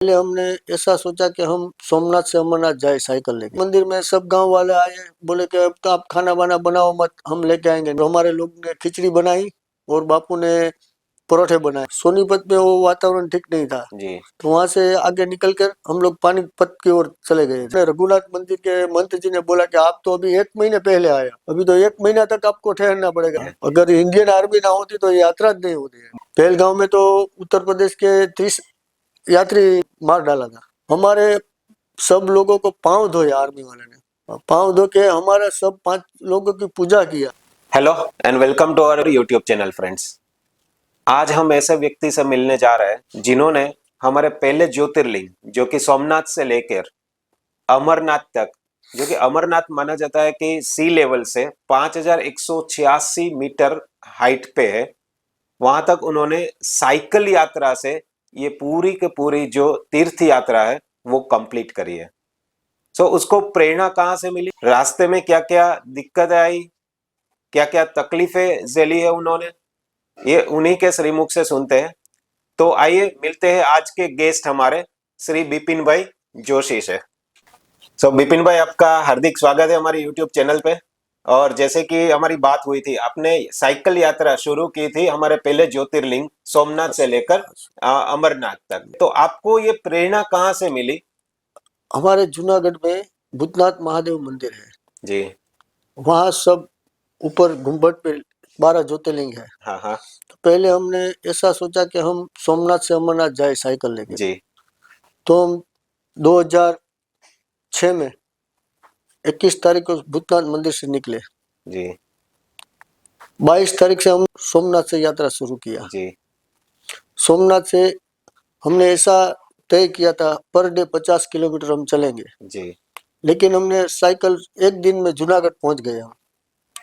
पहले हमने ऐसा सोचा कि हम सोमनाथ से अमरनाथ जाए साइकिल लेके। मंदिर में सब गांव वाले आए, बोले कि अब तो आप खाना वाना बनाओ मत, हम लेके आएंगे। तो हमारे लोग ने खिचड़ी बनाई और बापू ने परोठे बनाए। सोनीपत में वो वातावरण ठीक नहीं था जी। तो वहां से आगे निकलकर हम लोग पानीपत की ओर चले गए। रघुनाथ मंदिर के मंत्री जी ने बोला कि आप तो अभी 1 महीने पहले आए, अभी तो 1 महीना तक आपको ठहरना पड़ेगा। अगर इंडियन आर्मी ना होती तो ये यात्रा नहीं होती। पहलगांव में तो उत्तर प्रदेश के 30 यात्री मार डाला था। हमारे सब लोगों को पांव धोया आर्मी वाले ने, पांव धो के हमारा सब 5 लोगों की पूजा किया। Hello and welcome to our YouTube channel friends. आज हम ऐसे व्यक्ति से मिलने जा रहे हैं जिन्होंने हमारे पहले ज्योतिर्लिंग जो कि सोमनाथ से लेकर अमरनाथ तक, जो कि अमरनाथ माना जाता है कि सी लेवल से 5186 मीटर हाइट पे है, वहां तक उन्होंने साइकिल यात्रा से ये पूरी की पूरी जो तीर्थ यात्रा है वो कंप्लीट करी है। सो उसको प्रेरणा कहाँ से मिली, रास्ते में क्या क्या दिक्कत आई, क्या क्या तकलीफें झेली है उन्होंने, ये उन्हीं के श्रीमुख से सुनते हैं। तो आइए मिलते हैं आज के गेस्ट हमारे श्री बिपिन भाई जोशी से। बिपिन भाई, आपका हार्दिक स्वागत है हमारे यूट्यूब चैनल पे। और जैसे कि हमारी बात हुई थी, आपने साइकिल यात्रा शुरू की थी हमारे पहले ज्योतिर्लिंग सोमनाथ से लेकर अमरनाथ तक। तो आपको ये प्रेरणा कहाँ से मिली? हमारे जूनागढ़ में भूतनाथ महादेव मंदिर है जी। वहाँ सब ऊपर गुम्बद पे 12 ज्योतिर्लिंग है। हाँ हाँ। तो पहले हमने ऐसा सोचा कि हम सोमनाथ से अमरनाथ जाए साइकिल लेके। जी। तो हम 2006 में 21 तारीख को भूतनाथ मंदिर से निकले। जी। 22 तारीख से हम सोमनाथ से यात्रा शुरू किया। जी। सोमनाथ से हमने ऐसा तय किया था पर डे 50 किलोमीटर हम चलेंगे, जी। लेकिन हमने साइकिल एक दिन में जूनागढ़ पहुंच गए हम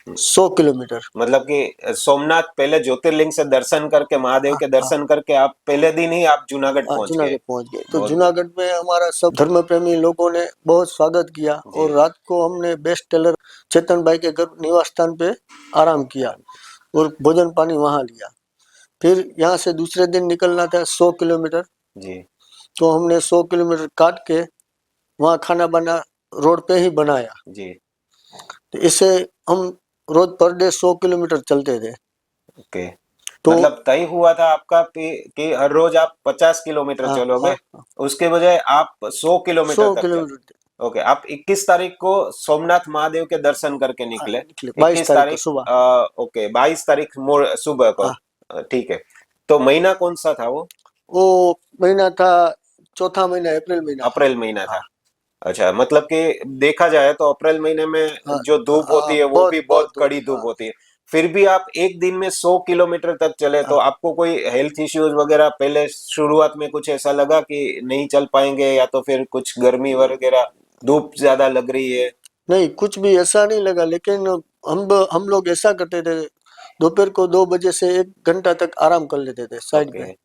100 किलोमीटर। मतलब कि सोमनाथ पहले ज्योतिर्लिंग से दर्शन करके, महादेव हाँ के हाँ दर्शन करके आप पहले दिन ही आप जूनागढ़ हाँ, पहुंच गए। जूनागढ़ पहुंच गए। तो बहुत जूनागढ़ में हमारा सब धर्म प्रेमी लोगों ने बहुत स्वागत किया जी। और रात को हमने बेस्ट टेलर चेतन भाई के घर निवास स्थान पे आराम किया और भोजन पानी वहां लिया। फिर यहाँ से दूसरे दिन निकलना था 100 किलोमीटर। जी। तो हमने 100 किलोमीटर काट के वहाँ खाना बना रोड पे ही बनाया। जी। तो इससे हम रोज पर डे 100 किलोमीटर चलते थे। ओके। तो मतलब तय हुआ था आपका कि हर रोज आप 50 किलोमीटर हाँ चलोगे, हाँ हाँ, उसके बजाय आप 100 किलोमीटर 100 तक चल। किलोमीटर ओके, आप 21 तारीख को सोमनाथ महादेव के दर्शन करके निकले। निकले 22 21 तारीख को तारीख सुबह। ओके, 22 तारीख सुबह को। हाँ, ठीक है। तो महीना कौन सा था वो? वो महीना था चौथा महीना, अप्रैल महीना था। अप्रैल महीना हाँ था। अच्छा, मतलब कि देखा जाए तो अप्रैल महीने में हाँ जो धूप हाँ, होती है वो बहुत भी बहुत बहुत धूप। कड़ी धूप हाँ होती है। फिर भी आप एक दिन में 100 किलोमीटर तक चले, तो हाँ, आपको कोई हेल्थ इश्यूज वगैरह पहले शुरुआत में कुछ ऐसा लगा कि नहीं चल पाएंगे, या तो फिर कुछ गर्मी वगैरह, धूप ज्यादा लग रही है? नहीं कुछ भी ऐसा नहीं लगा, लेकिन हम लोग ऐसा करते थे, दोपहर को 2 बजे से 1 घंटा तक आराम कर लेते थे साइड ओके। पे।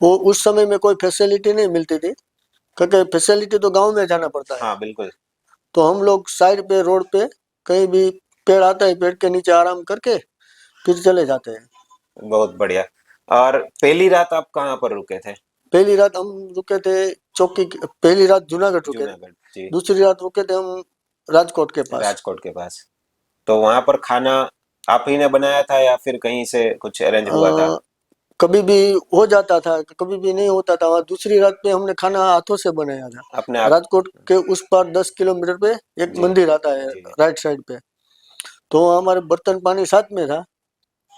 वो उस समय में कोई फैसिलिटी नहीं मिलती थी, क्योंकि फैसिलिटी तो गांव में जाना पड़ता है। हाँ बिल्कुल। तो हम लोग साइड पे रोड पे कहीं भी पेड़ आता है, पेड़ के नीचे आराम करके फिर चले जाते हैं। बहुत बढ़िया। और पहली रात आप कहाँ पर रुके थे? पहली रात हम रुके थे पहली रात जूनागढ़ रुके थे। जूनागढ़। जी। दूसरी रात रुके थे हम राजकोट के पास। राजकोट के पास। तो वहां पर खाना आप ही ने बनाया था या फिर कहीं से कुछ अरेंज हुआ था? अ, कभी भी हो जाता था, कभी भी नहीं होता था। वहाँ दूसरी रात पे हमने खाना हाथों से बनाया था। अपने आप? राजकोट के उस पार 10 किलोमीटर पे एक जी। मंदिर आता है जी। राइट साइड पे। तो वहाँ हमारे बर्तन पानी साथ में था।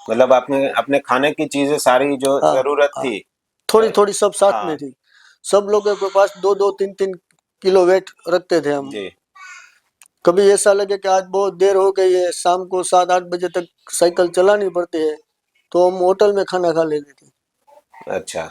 मतलब आपने अपने खाने की चीजें सारी जो हाँ जरूरत हाँ, थी। थोड़ी थोड़ी सब साथ में हाँ। थी। सब लोगों के पास 2-2 3-3 किलो वेट रखते थे हम। जी। कभी ऐसा लगे कि आज बहुत देर हो गई है, शाम को 7-8 बजे तक साइकिल चलानी पड़ती है, तो हम होटल में खाना खा लेते थे। अच्छा।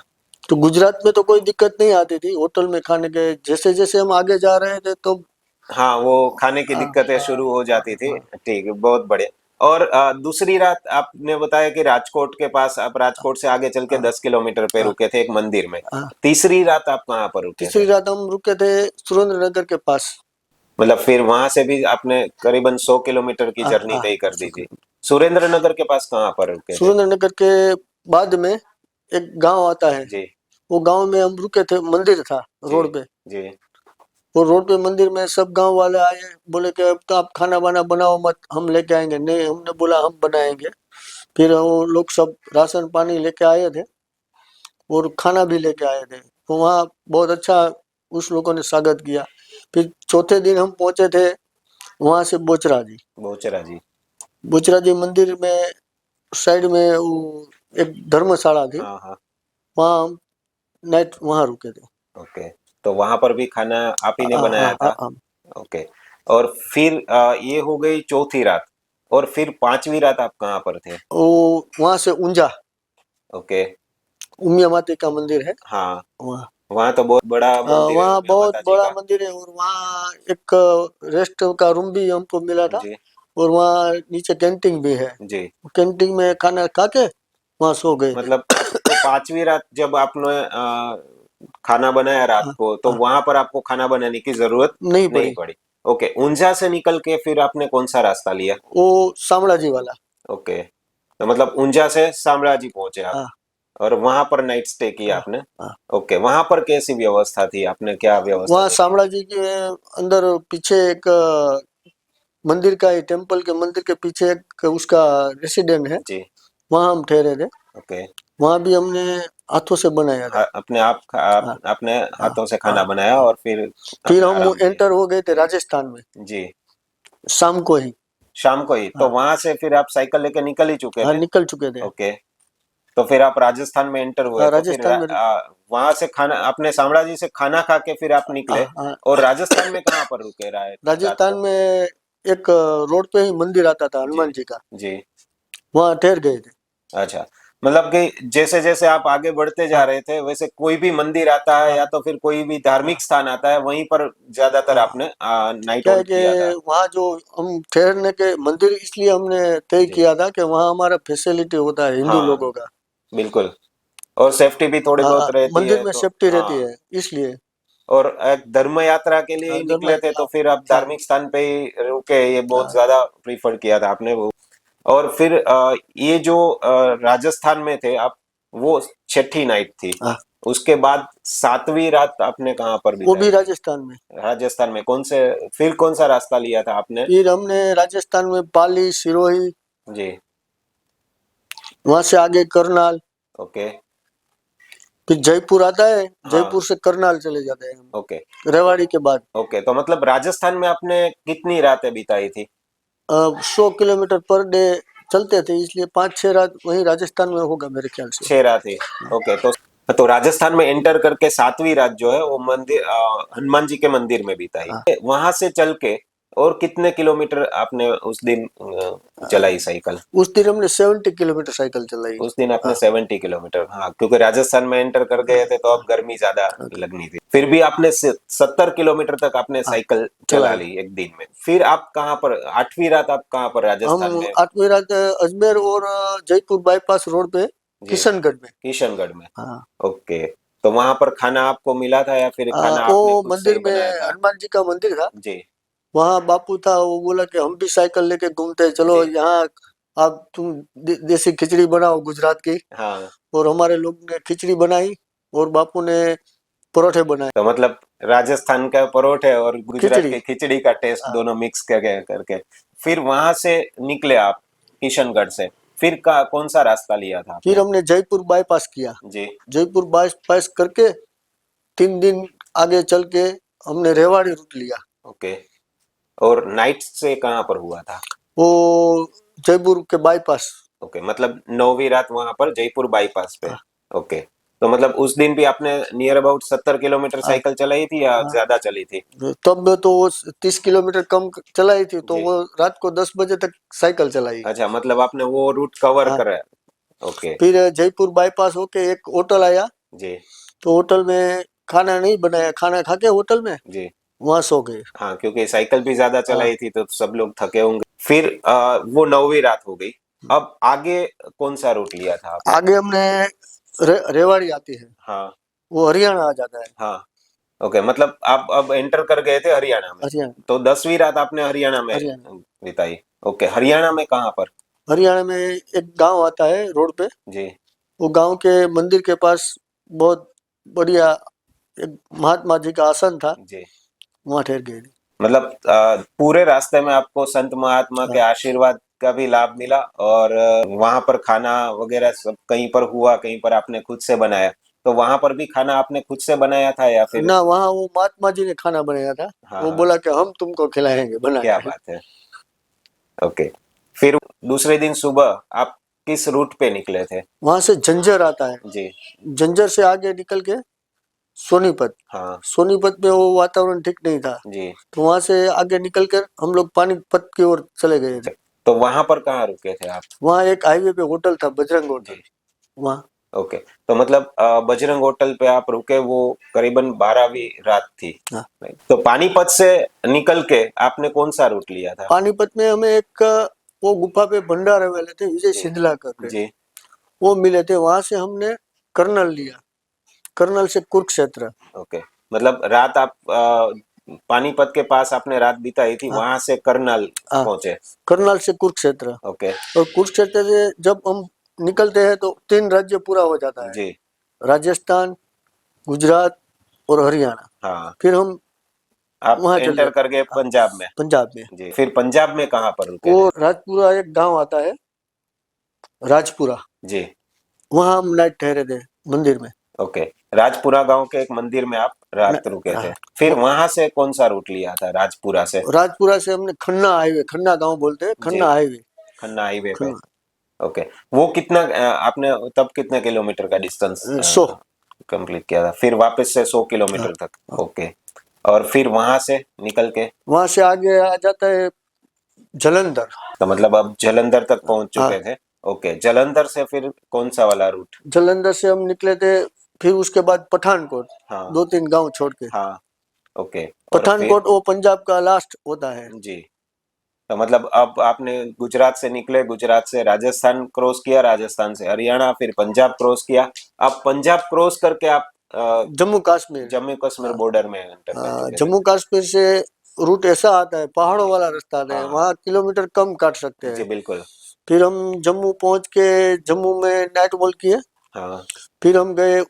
तो गुजरात में तो कोई दिक्कत नहीं आती थी होटल में खाने के। जैसे जैसे हम आगे जा रहे थे तो हाँ, वो खाने की हाँ दिक्कतें हाँ शुरू हो जाती थी। हाँ ठीक है, बहुत बढ़िया। और दूसरी रात आपने बताया कि राजकोट के पास, आप राजकोट से आगे चल के हाँ 10 किलोमीटर पे हाँ रुके थे एक मंदिर में। हाँ। तीसरी रात आप कहाँ पर रुके तीसरी थे? रात हम रुके थे सुरेंद्रनगर के पास। मतलब फिर वहां से भी आपने करीबन 100 किलोमीटर की हाँ जर्नी हाँ, तय कर दी थी। सुरेंद्र नगर के पास कहाँ पर रुके थे? सुरेंद्रनगर के बाद में एक गांव आता है जी। वो गांव में हम रुके थे, मंदिर था रोड पे। जी वो रोड पे मंदिर में सब गांव वाले आए, बोले कि अब तो आप खाना वाना बनाओ मत, हम लेके आएंगे। नहीं, हमने बोला हम बनाएंगे। फिर वो लोग सब राशन पानी लेके आए थे और खाना भी लेके आए थे। तो वहाँ बहुत अच्छा उस लोगों ने स्वागत किया। फिर चौथे दिन हम पहुंचे थे वहां से बोचरा जी। बोचरा जी। बोचरा जी मंदिर में साइड में वो एक धर्मशाला थी, हाँ हाँ। वहाँ हम नाइट वहाँ रुके थे। ओके, तो वहां पर भी खाना आप ही ने हाँ हाँ बनाया हाँ था? हाँ। ओके। और फिर ये हो गई चौथी रात, और फिर पांचवी रात आप कहाँ पर थे? वो वहाँ से ऊंजा ओके। उमिया माता का मंदिर है हाँ, वहाँ। वहाँ तो बहुत बड़ा मंदिर है वहाँ उमिया बहुत माता जी बड़ा का। मंदिर है और वहाँ एक रेस्ट का रूम भी हमको मिला था। जी और वहाँ नीचे कैंटीन भी है, जी। कैंटीन में खाना खा के वहाँ सो गए थे। मतलब तो पांचवी रात जब आपने खाना बनाया रात हाँ, को, तो हाँ, वहां पर आपको खाना बनाने की जरूरत नहीं नहीं पड़ी। पड़ी। ओके, ऊंझा से निकल के फिर आपने कौन सा रास्ता लिया? वो शामળાજી वाला। ओके, तो मतलब ऊंझा से शामળાજી पहुंचे आप, हाँ और वहां पर नाइट स्टे किया हाँ आपने? हाँ। ओके, वहां पर कैसी व्यवस्था थी, आपने क्या व्यवस्था वहाँ देखी? शामળાજી के अंदर पीछे एक मंदिर का, टेम्पल के मंदिर के पीछे एक उसका रेसिडेंट है, जी। वहाँ हम ठहरे थे। ओके। वहाँ भी हमने हाथों से बनाया था। अपने हाँ अपने हाँ हाथों से खाना हाँ बनाया हाँ। और फिर फिर अपना हम आराम किया? एंटर हो गए थे राजस्थान में जी। शाम को ही। शाम को ही? तो हाँ वहां से फिर आप साइकिल लेके निकल ही चुके हाँ, थे? निकल चुके थे। ओके, तो फिर आप राजस्थान में एंटर हुए, हाँ, तो फिर राजस्थान में वहां से खाना अपने शामળાજી से खाना खा के फिर आप निकले, हाँ हाँ। और राजस्थान में कहाँ पर रुके रात राजस्थान को? में एक रोड पे ही मंदिर आता था जी हनुमान जी का, जी। वहाँ ठहर गए थे। अच्छा, मतलब कि जैसे जैसे आप आगे बढ़ते जा हाँ रहे थे, वैसे कोई भी मंदिर आता है हाँ या तो फिर कोई भी हाँ धार्मिक स्थान आता है, वहीं पर ज्यादातर हाँ। आपने नाइट क्या है होल्ड कि किया था? वहाँ जो हम ठहरने के मंदिर इसलिए हमने तय जी। किया था कि वहाँ हमारा फैसिलिटी होता है हिंदू हाँ, लोगों का। बिल्कुल। और सेफ्टी भी थोड़ी बहुत रहती मंदिर है, में तो सेफ्टी रहती हाँ। है इसलिए। और एक धर्म यात्रा के लिए ही धर्म निकले थे, तो फिर आप हाँ धार्मिक स्थान पे ही रुके, ये बहुत हाँ ज्यादा प्रीफर किया था आपने वो। और फिर ये जो राजस्थान में थे आप, वो छठी नाइट थी। हाँ। उसके बाद सातवीं रात आपने कहाँ पर वो भी बिताई? राजस्थान में। राजस्थान में कौन सा रास्ता लिया था आपने? फिर हमने राजस्थान में पाली, सिरोही, जी। वहां से आगे करनाल, ओके। फिर जयपुर आता है, हाँ। जयपुर से करनाल चले जाते हैं ओके। हम रेवाड़ी के बाद। ओके, तो मतलब राजस्थान में आपने कितनी रातें बिताई थी? 100 किलोमीटर पर डे चलते थे, इसलिए 5-6 रात वहीं राजस्थान में होगा मेरे ख्याल से। 6 रातें। ओके, तो राजस्थान में एंटर करके सातवीं रात जो है वो मंदिर हनुमान जी के मंदिर में बिताई। हाँ वहां से चल के और कितने किलोमीटर आपने उस दिन चलाई साइकिल? उस दिन हमने 70 किलोमीटर साइकिल चलाई। उस दिन आपने हाँ 70 किलोमीटर, हाँ, क्योंकि राजस्थान में एंटर कर हाँ गए थे तो अब गर्मी ज्यादा हाँ लगनी थी। फिर भी आपने 70 किलोमीटर तक आपने हाँ, साइकिल चला चलाई। ली एक दिन में। फिर आप कहाँ पर, आठवीं रात आप कहाँ पर हम राजस्थान में? 8वीं रात अजमेर और जयपुर बाईपास रोड पे जी। किशनगढ़ में। किशनगढ़ में। हाँ ओके, तो वहां पर खाना आपको मिला था या फिर खाना वो आपने खुद से मंदिर ही में बनाया था? हनुमान जी का मंदिर था, जी वहाँ बापू था, वो बोला कि हम भी साइकिल लेके घूमते हैं, चलो जी। यहाँ आप तुम देसी खिचड़ी बनाओ गुजरात की। हाँ, और हमारे लोग ने खिचड़ी बनाई और बापू ने परोठे बनाए। तो मतलब राजस्थान का परोठे और गुजरात खिचड़ी। के खिचड़ी का टेस्ट हाँ। दोनों मिक्स करके करके फिर वहां से निकले आप किशनगढ़ से। फिर का कौन सा रास्ता लिया था फिर आपने? हमने जयपुर बाईपास किया। जी। जयपुर बाईपास करके 3 दिन आगे चल के हमने रेवाड़ी रूट लिया। ओके, और नाइट से कहाँ पर हुआ था? वो जयपुर के बाईपास। ओके, मतलब नौवीं रात वहां पर जयपुर बाईपास पे। हाँ ओके, तो मतलब उस दिन भी आपने नियर अबाउट 70 किलोमीटर हाँ साइकिल चलाई थी या हाँ। ज्यादा चली थी? तब तो वो 30 किलोमीटर कम चलाई थी, तो जी। वो रात को 10 बजे तक साइकिल चलाई। अच्छा, मतलब आपने वो रूट कवर हाँ। करा। ओके। फिर जयपुर बाईपास होके एक होटल आया, जी तो होटल में खाना नहीं बनाया, खाना खा के होटल में जी। वहां सो गए। हाँ, क्योंकि साइकिल भी ज्यादा हाँ। चलाई थी तो सब लोग थके होंगे। फिर वो नौवीं रात हो गई। अब आगे कौन सा रूट लिया था आपने? आगे हमने रेवाड़ी आती है, हाँ वो हरियाणा आ जाता है। हाँ। ओके, मतलब आप अब एंटर कर गए थे हरियाणा में। हरियाणा। तो 10वीं रात आपने हरियाणा में हरियाणा। बिताई। ओके, हरियाणा में कहाँ पर? हरियाणा में एक गांव आता है रोड पे, जी वो गांव के मंदिर के पास बहुत बढ़िया एक महात्मा जी का आसन था, जी। वहाँ ठहर गए थे। मतलब पूरे रास्ते में आपको संत महात्मा के हाँ। आशीर्वाद का भी लाभ मिला और वहां पर खाना वगैरह सब कहीं पर हुआ, कहीं पर आपने खुद से बनाया, तो वहां पर भी खाना आपने खुद से बनाया था या फिर? ना, वहाँ वो महात्मा जी ने खाना बनाया था। हाँ वो हाँ। बोला कि हम तुमको खिलाएंगे बना क्या के। बात है। ओके। फिर दूसरे दिन सुबह आप किस रूट पे निकले थे? वहां से झंझर आता है, जी। झंझर से आगे निकल के सोनीपत। हाँ। सोनीपत में वो वातावरण ठीक नहीं था, जी। तो वहां से आगे निकल कर हम लोग पानीपत की ओर चले गए थे। तो वहां पर कहाँ रुके थे आप? वहाँ एक हाईवे पे होटल था, बजरंग होटल, जी। वहाँ। ओके। तो मतलब बजरंग होटल पे आप रुके, वो करीबन 12वीं रात थी। हाँ। तो पानीपत से निकल के आपने कौन सा रूट लिया था? पानीपत में हमें एक वो गुफा पे भंडारे वाले थे, विजय जी। सिंधला करके, जी। वो मिले थे। वहां से हमने कर्नल लिया, कर्नल से कुरुक्षेत्र। ओके। मतलब रात आप पानीपत के पास आपने रात बिताई थी, हाँ। वहां से करनाल हाँ, पहुंचे। कर्नल से कुरुक्षेत्र। ओके। और कुरुक्षेत्र से जब हम निकलते हैं तो 3 राज्य पूरा हो जाता है, जी। राजस्थान, गुजरात और हरियाणा। हाँ। फिर हम आप वहां चले एंटर जाते कर हैं। गए हाँ, पंजाब में। पंजाब में। जी। फिर पंजाब में कहाँ पर रुके वो थे? राजपुरा एक गांव आता है, राजपुरा, जी। वहां हम नाइट ठहरे थे मंदिर में। ओके। राजपुरा गांव के एक मंदिर में आप न, रात रुके थे। हाँ, फिर वहां से कौन सा रूट लिया था राजपुरा से? राजपुरा से हमने खन्ना हाईवे, खन्ना गांव बोलते हैं, जी। खन्ना हाईवे। खन्ना हाईवे पे। खन्ना ओके। वो कितना आपने तब कितने किलोमीटर का डिस्टेंस 100। कंप्लीट किया था? फिर वापस से 100 हाँ, किलोमीटर तक। हाँ। ओके। और फिर वहां से निकल के? वहां से आगे आ जाता है जलंधर। तो मतलब अब जलंधर तक पहुंच चुके हाँ, थे। ओके। जलंधर से फिर कौन सा वाला रूट? जलंधर से हम निकले थे, फिर उसके बाद पठानकोट, हाँ। 2-3 गांव छोड़ के। हाँ। ओके। और फिर? पठानकोट वो पंजाब का लास्ट होता है। जी। तो मतलब अब आपने गुजरात से निकले, गुजरात से राजस्थान क्रॉस किया, राजस्थान से हरियाणा, फिर पंजाब क्रॉस किया। अब पंजाब क्रॉस करके आप जम्मू कश्मीर। जम्मू कश्मीर हाँ, बॉर्डर में एंटर कर चुके थे। जम्मू कश्मीर से रूट ऐसा आता है, पहाड़ों वाला रास्ता आता है, हाँ। वहाँ किलोमीटर कम काट सकते जी हैं। बिल्कुल। फिर हम जम्मू पहुंच के जम्मू में नाइट वॉल किए। हाँ। फिर हम गए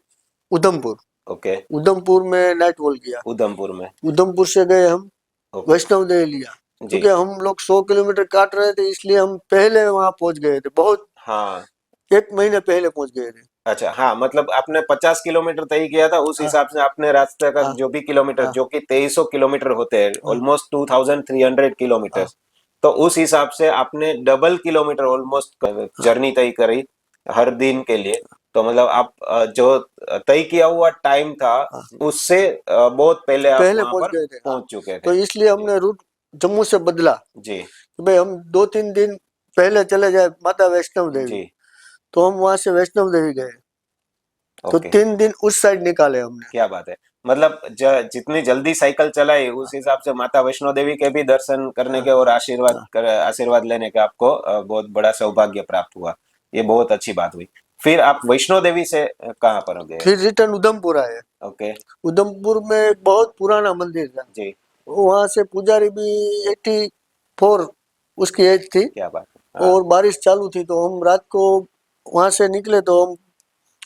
उधमपुर, ओके। उधमपुर में नाइट वॉल किया। उधमपुर में। उधमपुर से गए हम ओके। वैष्णव देवी लिया, जी। क्योंकि हम लोग 100 किलोमीटर काट रहे थे, इसलिए हम पहले वहां पहुंच गए थे, बहुत हाँ। 1 महीने पहले पहुंच गए थे। अच्छा। हाँ, मतलब आपने 50 किलोमीटर तय किया था, उस हाँ, हिसाब से आपने रास्ते का हाँ, जो भी किलोमीटर, हाँ, जो कि 2300 किलोमीटर होते हैं, हाँ, ऑलमोस्ट 2300 किलोमीटर, हाँ, तो उस हिसाब से आपने डबल किलोमीटर ऑलमोस्ट हाँ, जर्नी तय करी हर दिन के लिए। तो मतलब आप जो तय किया हुआ टाइम था, हाँ, उससे बहुत पहले आप पहले वहां पहुंच पर गए थे। हाँ, पहुंच चुके तो थे। इसलिए जी। हमने रूट जम्मू से बदला जी। कि भाई हम 2-3 दिन पहले चले जाए माता वैष्णव देवी। जी। तो हम वहां से वैष्णव देवी गए, तो ओके। 3 दिन उस साइड निकाले हमने। क्या बात है। मतलब जितनी जल्दी साइकिल चलाई, उस हिसाब से माता वैष्णो देवी के भी दर्शन करने हाँ, के और आशीर्वाद हाँ। आशीर्वाद लेने का आपको बहुत बड़ा सौभाग्य प्राप्त हुआ। ये बहुत अच्छी बात हुई। फिर आप वैष्णो देवी से कहाँ पर गए? फिर रिटर्न उधमपुर आए। ओके। उधमपुर में एक बहुत पुराना मंदिर था, जी। वहां से पुजारी भी 84 उसकी एज थी, क्या बात है। हाँ। और बारिश चालू थी, तो हम रात को वहां से निकले, तो हम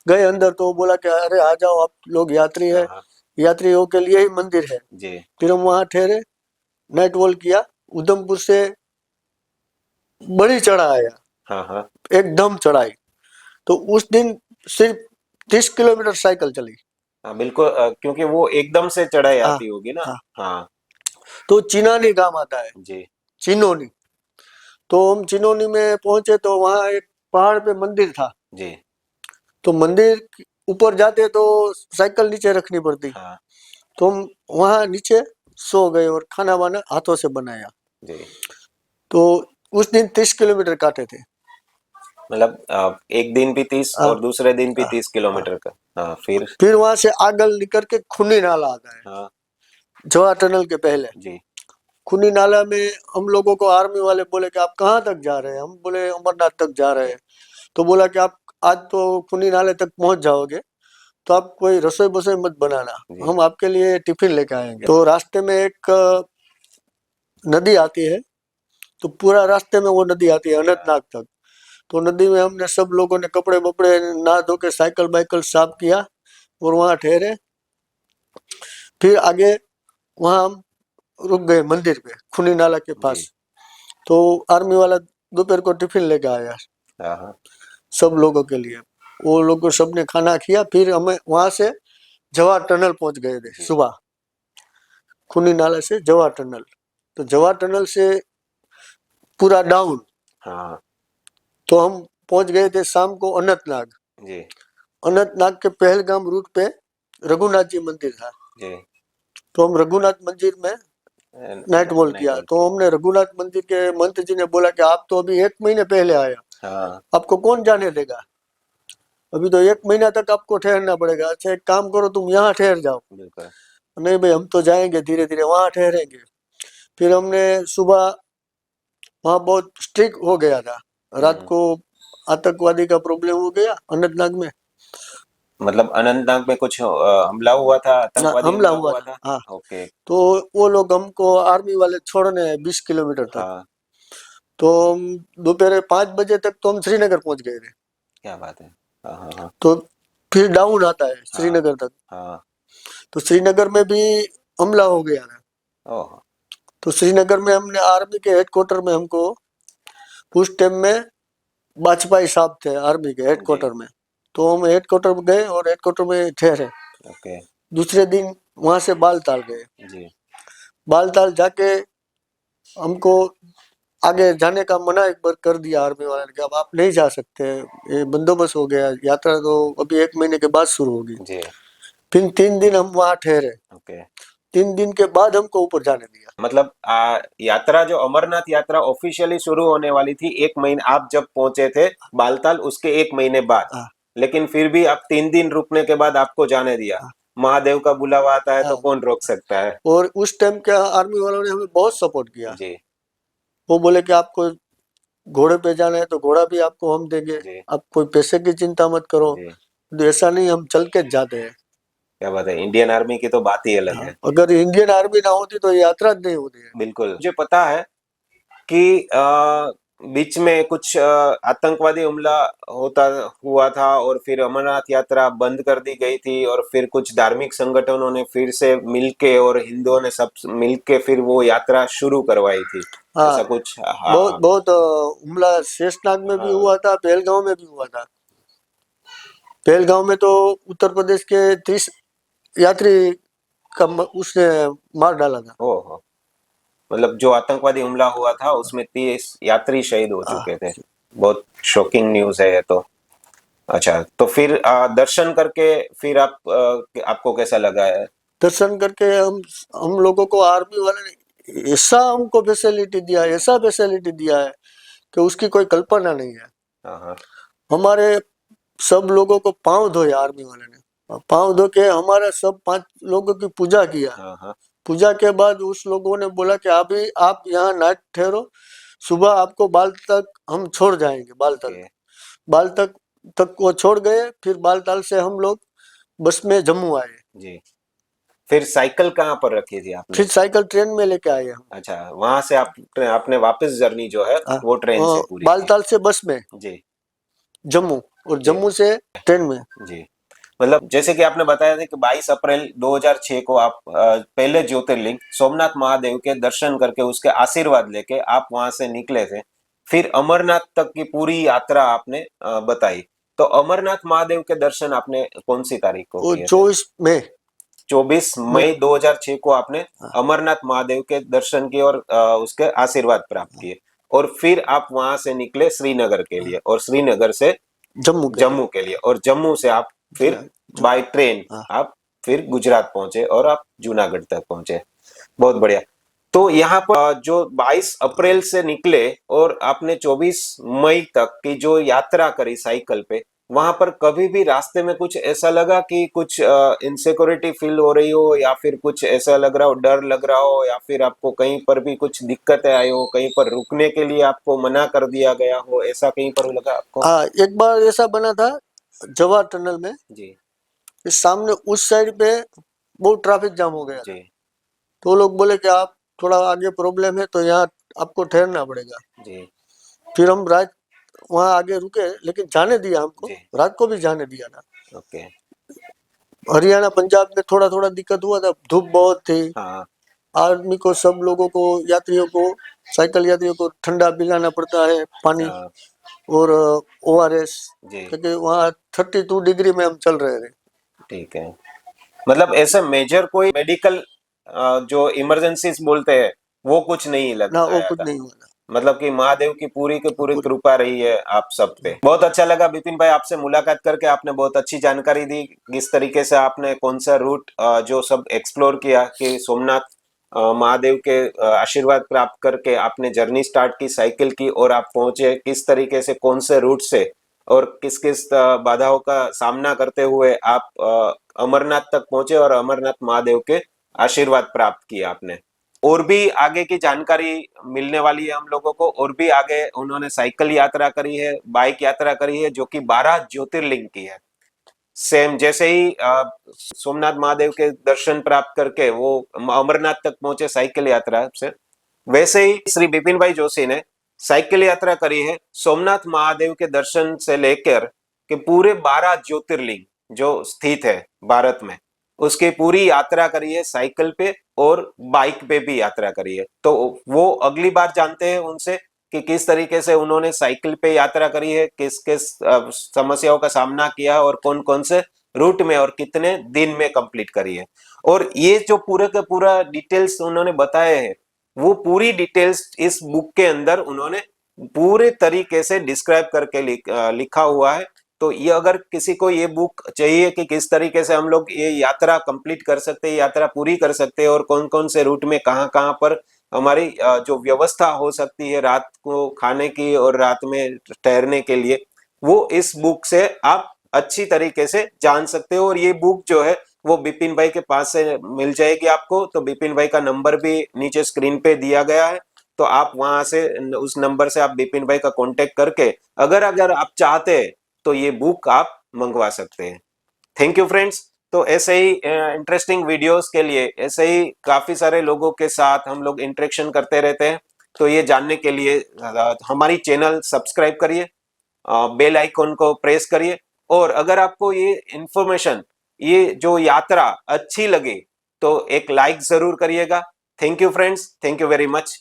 गए अंदर, तो बोला कि अरे आ जाओ, आप लोग यात्री हाँ। है, हाँ। यात्रियों के लिए ही मंदिर है। जी। फिर हम वहां ठहरे, नाइट वॉल किया। उधमपुर से बड़ी चढ़ा आया, हाँ। हाँ। एकदम चढ़ाई। तो उस दिन सिर्फ 30 किलोमीटर साइकिल चली। हाँ बिल्कुल, क्योंकि वो एकदम से चढ़ाई हाँ, आती होगी ना। हाँ। हाँ। तो चिनानी गांव आता है, जी। चिनोनी। तो हम चिनोनी में पहुंचे, तो वहां एक पहाड़ पे मंदिर था। जी। तो मंदिर ऊपर जाते तो साइकिल नीचे रखनी पड़ती, हाँ। तो हम वहां नीचे सो गए और खाना वाना हाथों से बनाया। जी। तो उस दिन 30 किलोमीटर काटे थे। मतलब एक दिन भी 30 हाँ, और दूसरे दिन भी हाँ, 30 हाँ। किलोमीटर का। हाँ। फिर? फिर वहां से आगल निकल के खुनी नाला आता है, हाँ। जवाहर टनल के पहले। जी। खुनी नाला में हम लोगों को आर्मी वाले बोले कि आप कहाँ तक जा रहे हैं, हम बोले अमरनाथ तक जा रहे हैं। तो बोला कि आप आज तो खुनी नाले तक पहुंच जाओगे, तो आप कोई रसोई बसोई मत बनाना, जी। हम आपके लिए टिफिन लेके आएंगे। तो रास्ते में एक नदी आती है, तो पूरा रास्ते में वो नदी आती है अनंतनाग तक। तो नदी में हमने सब लोगों ने कपड़े बपड़े नहा धो के साइकिल बाइकल साफ किया, और वहाँ ठहरे। फिर आगे वहाँ हम रुक गए मंदिर पे, खूनी नाला के जी। पास। तो आर्मी वाला दोपहर को टिफिन लेके आया हाँ हाँ। सब लोगों के लिए। वो लोग को सबने खाना किया। फिर हमें वहां से जवाहर टनल पहुंच गए थे जी। सुबह, खूनी नाला से जवाहर टनल। तो जवाहर टनल से पूरा डाउन, हाँ तो हम पहुंच गए थे शाम को अनंतनाग। जी। अनंतनाग के पहलगाम रूट पे रघुनाथ जी मंदिर था। जी। तो हम रघुनाथ मंदिर में नाइट वॉल नाइट किया। वॉक तो हमने रघुनाथ मंदिर के मंत्री जी ने बोला कि आप तो अभी 1 महीने पहले आया, हाँ आपको कौन जाने देगा, अभी तो 1 महीना तक आपको ठहरना पड़ेगा। अच्छा एक काम करो, तुम यहाँ ठहर जाओ। बिल्कुल। नहीं भाई, हम तो जाएंगे धीरे धीरे, वहाँ ठहरेंगे। फिर हमने सुबह, वहाँ बहुत स्ट्रिक्ट हो गया था, रात हम्म। को आतंकवादी का प्रॉब्लम हो गया अनंतनाग में। मतलब अनंतनाग में कुछ हमला हुआ था, ना, आतंकवादी हमला हमला हुआ हुआ था, था। हाँ। ओके। तो वो लोग हमको आर्मी वाले छोड़ने आए 20 किलोमीटर तक। हाँ। तो हम दोपहर 5 बजे तक तो हम श्रीनगर पहुंच गए थे। क्या बात है। हाँ हाँ हाँ। तो फिर डाउन आता है हाँ श्रीनगर तक। हाँ। तो श्रीनगर में भी हमला हो गया था। ओह। तो श्रीनगर में हमने आर्मी के हेडक्वार्टर में, हमको उस टाइम में वाजपेयी साहब थे आर्मी के जी। हेडक्वार्टर में। तो हम हेडक्वार्टर में गए और हेडक्वार्टर में ठहरे। ओके। दूसरे दिन वहां से बालताल गए। जी। बालताल जाके हमको आगे जाने का मना एक बार कर दिया आर्मी वाले ने कि अब आप नहीं जा सकते, ये बंदोबस्त हो गया, यात्रा तो अभी 1 महीने के बाद शुरू होगी। जी। फिर 3 दिन हम वहाँ ठहरे। ओके। 3 दिन के बाद हमको ऊपर जाने दिया। मतलब यात्रा जो अमरनाथ यात्रा ऑफिशियली शुरू होने वाली थी 1 महीने, आप जब पहुंचे थे बालताल उसके 1 महीने बाद, हाँ लेकिन फिर भी आप 3 दिन रुकने के बाद आपको जाने दिया। हाँ महादेव का बुलावा आता है तो हाँ। कौन रोक सकता है। और उस टाइम के आर्मी वालों ने हमें बहुत सपोर्ट किया। जी। वो बोले कि आपको घोड़े पे जाना है तो घोड़ा भी आपको हम देंगे, जी। आप कोई पैसे की चिंता मत करो। जी। तो ऐसा नहीं, हम चल के जाते हैं। क्या बात है, इंडियन आर्मी की तो बात ही अलग हाँ, है। अगर इंडियन आर्मी ना होती तो ये यात्रा नहीं होती है। बिल्कुल, मुझे पता है कि बीच में कुछ आतंकवादी हमला होता हुआ था और फिर अमरनाथ यात्रा बंद कर दी गई थी, और फिर कुछ धार्मिक संगठनों ने फिर से मिलके और हिंदुओं ने सब मिलके फिर वो यात्रा शुरू करवाई थी। हाँ, ऐसा कुछ। बहुत हाँ बहुत हमला शेषनाग में भी हाँ। हुआ था, पहलगांव में भी हुआ था। पहलगांव में तो उत्तर प्रदेश के 30 यात्री का उसने मार डाला था। ओहो। मतलब जो आतंकवादी हमला हुआ था उसमें 30 यात्री शहीद हो हाँ, चुके थे। बहुत शॉकिंग न्यूज़ है ये तो। अच्छा, तो फिर दर्शन करके फिर आपको कैसा लगा है। दर्शन करके हम लोगों को आर्मी वाले ने ऐसा हमको फैसिलिटी दिया, ऐसा फैसिलिटी दिया है कि उसकी कोई कल्पना नहीं है। हाँ हाँ। हमारे सब लोगों को पांव धोए आर्मी वाले ने, पांव धो के हमारा सब 5 लोगों की पूजा किया। हाँ हाँ। पूजा के बाद उस लोगों ने बोला कि अभी आप यहाँ नाइट ठहरो, सुबह आपको बाल तक हम छोड़ जाएंगे। बालताल ओके। बाल तक वो छोड़ गए। फिर बालताल से हम लोग बस में जम्मू आए। जी। फिर साइकिल कहाँ पर रखी थी आपने। फिर साइकिल ट्रेन में लेके आए हम। अच्छा, वहां से आपने वापस जर्नी जो है हाँ, वो ट्रेन से पूरी की। बालताल से बस में जी। जम्मू, और जी। जम्मू से ट्रेन में। जी। मतलब जैसे कि आपने बताया था कि 22 अप्रैल 2006 को आप पहले ज्योतिर्लिंग सोमनाथ महादेव के दर्शन करके उसके आशीर्वाद लेके आप वहां से निकले थे। फिर अमरनाथ तक की पूरी यात्रा आपने बताई। तो अमरनाथ महादेव के दर्शन आपने कौन सी तारीख को वो किए थे। 24 मई 24 में। मई 2006 को आपने हाँ, अमरनाथ महादेव के दर्शन किए और उसके आशीर्वाद प्राप्त किए। और फिर आप वहां से निकले श्रीनगर के लिए, और श्रीनगर से जम्मू के लिए। जम्मू के लिए, और जम्मू से आप फिर ज- बाय ट्रेन हाँ, आप फिर गुजरात पहुंचे और आप जूनागढ़ तक पहुंचे। बहुत बढ़िया। तो यहाँ पर जो 22 अप्रैल से निकले और आपने 24 मई तक की जो यात्रा करी साइकिल पे, वहां पर कभी भी रास्ते में कुछ ऐसा लगा कि कुछ इनसिक्योरिटी फील हो रही हो, या फिर कुछ ऐसा लग रहा हो, डर लग रहा हो, या फिर आपको कहीं पर भी कुछ दिक्कतें आई हो, कहीं पर रुकने के लिए आपको मना कर दिया गया हो, ऐसा कहीं पर लगा आपको। हाँ, एक बार ऐसा बना था जवाहर टनल में। जी। इस सामने उस साइड पे बहुत ट्रैफिक जाम हो गया जी। था। तो वो लोग बोले कि आप थोड़ा आगे प्रॉब्लम है तो यहाँ आपको ठहरना पड़ेगा। जी। फिर हम रात वहाँ आगे रुके, लेकिन जाने दिया हमको, जी। रात को भी जाने दिया था। ओके। हरियाणा पंजाब में थोड़ा थोड़ा दिक्कत हुआ था, धूप बहुत थी। हाँ आर्मी को, सब लोगों को, यात्रियों को, साइकिल यात्रियों को ठंडा पिलाना पड़ता है, पानी हाँ, और ORS, जी क्योंकि वहाँ 32 डिग्री में हम चल रहे थे। ठीक है। मतलब ऐसा मेजर कोई मेडिकल जो इमरजेंसीज बोलते हैं वो कुछ नहीं लग ना, वो आया कुछ था। नहीं हुआ मतलब कि महादेव की पूरी था। कृपा रही है आप सब पे। बहुत अच्छा लगा विपिन भाई आपसे मुलाकात करके, आपने बहुत अच्छी जानकारी दी किस तरीके से आपने कौन सा रूट जो सब एक्सप्लोर किया कि सोमनाथ महादेव के आशीर्वाद प्राप्त करके आपने जर्नी स्टार्ट की, साइकिल की और आप पहुंचे किस तरीके से, कौन से रूट से और किस किस बाधाओं का सामना करते हुए आप अमरनाथ तक पहुंचे और अमरनाथ महादेव के आशीर्वाद प्राप्त किया आपने। और भी आगे की जानकारी मिलने वाली है हम लोगों को। और भी आगे उन्होंने साइकिल यात्रा करी है, बाइक यात्रा करी है जो कि 12 ज्योतिर्लिंग की है। सेम जैसे ही सोमनाथ महादेव के दर्शन प्राप्त करके वो अमरनाथ तक पहुंचे साइकिल यात्रा से, वैसे ही श्री बिपिन भाई जोशी ने साइकिल यात्रा करी है सोमनाथ महादेव के दर्शन से लेकर के पूरे 12 ज्योतिर्लिंग जो स्थित है भारत में, उसकी पूरी यात्रा करी है साइकिल पे और बाइक पे भी यात्रा करी है। तो वो अगली बार जानते हैं उनसे कि किस तरीके से उन्होंने साइकिल पे यात्रा करी है, किस किस समस्याओं का सामना किया और कौन कौन से रूट में और कितने दिन में कंप्लीट करी है। और ये जो पूरे का पूरा डिटेल्स उन्होंने बताए हैं, वो पूरी डिटेल्स इस बुक के अंदर उन्होंने पूरे तरीके से डिस्क्राइब करके लिखा हुआ है। तो ये अगर किसी को ये बुक चाहिए कि किस तरीके से हम लोग ये यात्रा कंप्लीट कर सकते हैं, यात्रा पूरी कर सकते हैं और कौन कौन से रूट में कहाँ कहाँ पर हमारी जो व्यवस्था हो सकती है रात को खाने की और रात में ठहरने के लिए, वो इस बुक से आप अच्छी तरीके से जान सकते हो। और ये बुक जो है वो बिपिन भाई के पास से मिल जाएगी आपको। तो बिपिन भाई का नंबर भी नीचे स्क्रीन पे दिया गया है, तो आप वहां से उस नंबर से आप बिपिन भाई का कांटेक्ट करके अगर अगर आप चाहते हैं तो ये बुक आप मंगवा सकते हैं। Thank you friends. तो ऐसे ही इंटरेस्टिंग वीडियोस के लिए, ऐसे ही काफी सारे लोगों के साथ हम लोग इंटरेक्शन करते रहते हैं। तो ये जानने के लिए हमारी चैनल सब्सक्राइब करिए, बेल आइकॉन को प्रेस करिए। और अगर आपको ये इंफॉर्मेशन, ये जो यात्रा अच्छी लगे तो एक लाइक जरूर करिएगा। Thank you friends, thank you very much.